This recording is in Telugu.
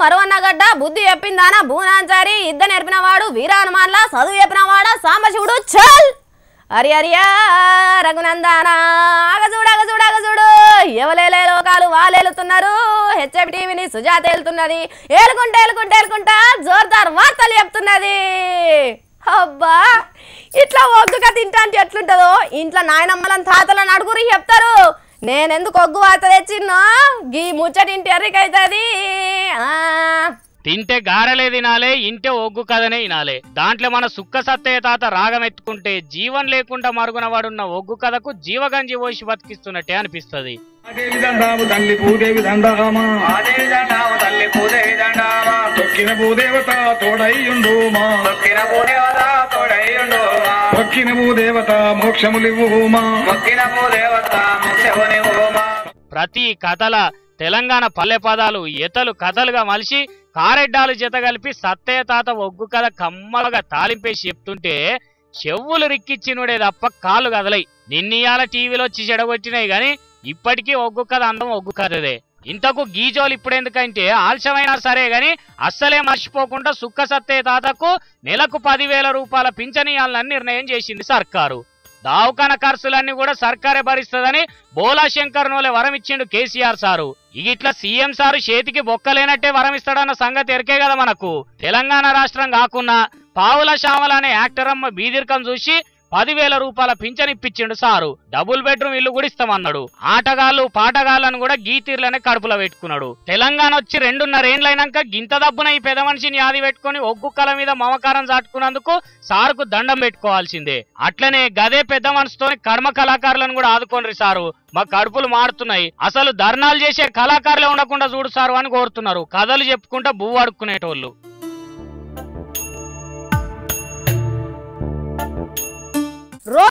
మరవన్నగడ్డ బుద్ధి చెప్పిందాన భూనాంచారి యుద్ధ నేర్పినవాడు వీరానుమాన్లా చదువు చెప్పినవాడా సాంబశివుడు చల్ అరి అరియా రఘునందానా అగజూడు ఎవలేలే లోకాలు వాళ్ళేలుతున్నారు. హెచ్ఎఫ్ టీవీని సుజాత ఏలుతున్నది. ఏలుకుంటా జోర్దార్ వార్తలు చెప్తున్నది. అబ్బా ఇట్లా ఒగ్గుగా తింటా అంటే ఎట్లుంటుందో ఇంట్లో నాయనమ్మలను తాతలను అడుగురి చెప్తారు. నేనెందుకు ఒగ్గు వార్త తెచ్చిన్నో గీ ముచ్చటింటి ఎర్రికైతుంది. తింటే గారెలే తినాలే, ఇంటే ఒగ్గు కథనే వినాలే. దాంట్లో మన సుక్క సత్తయ్య తాత రాగం ఎత్తుకుంటే జీవం లేకుండా మరుగున వాడున్న ఒగ్గు కథకు జీవగంజి పోసి బతికిస్తున్నట్టే అనిపిస్తుంది. ప్రతి కథల తెలంగాణ పల్లె పదాలు ఎతలు కథలుగా మలిసి కారెడ్డాలు జత కలిపి సత్తయ్య తాత ఒగ్గు కథ కమ్మలుగా తాలింపేసి చెప్తుంటే చెవులు రిక్కిచ్చినుడే తప్ప కాళ్ళు కదలై. నిన్నీయాల టీవీలో వచ్చి చెడగొట్టినాయి గాని ఇప్పటికీ ఒగ్గు కథ అందం ఒగ్గు కథదే. ఇంతకు గీజోలు ఇప్పుడెందుకంటే ఆలస్యమైనా సరే గాని అస్సలే మర్చిపోకుండా సుక్క సత్తయ్య తాతకు నెలకు 10,000 రూపాయల పింఛనియాలని నిర్ణయం చేసింది సర్కారు. దావకాన ఖర్చులన్నీ కూడా సర్కారే భరిస్తుందని బోలా శంకర్ నోలే వరం ఇచ్చిండు కేసీఆర్ సారు. ఇట్లా సీఎం సారు చేతికి బొక్కలేనట్టే వరం ఇస్తాడన్న సంగతి ఎరికే కదా మనకు. తెలంగాణ రాష్ట్రం కాకున్నా పావుల శ్యామల అనే యాక్టర్ అమ్మ బీదిర్కం చూసి 10,000 రూపాయల పింఛన్ ఇప్పించిండు సారు. డబుల్ బెడ్రూమ్ ఇల్లు కూడా ఇస్తామన్నాడు. ఆటగాళ్లు పాటగాళ్లను కూడా గీతీర్లనే కడుపులో పెట్టుకున్నాడు. తెలంగాణ వచ్చి 2.5 ఏళ్లైనాక గింత దబ్బున ఈ పెద్ద మనిషిని ఆది పెట్టుకుని ఒగ్గు కల మీద మమకారం చాటుకున్నందుకు సారుకు దండం పెట్టుకోవాల్సిందే. అట్లనే గదే పెద్ద మనసుతో కర్మ కళాకారులను కూడా ఆదుకోండి సారు, మా కడుపులు మారుతున్నాయి, అసలు ధర్నాలు చేసే కళాకారులే ఉండకుండా చూడు సారు అని కోరుతున్నారు. కథలు చెప్పుకుంటా బువ్వు అడుక్కునేటోళ్ళు.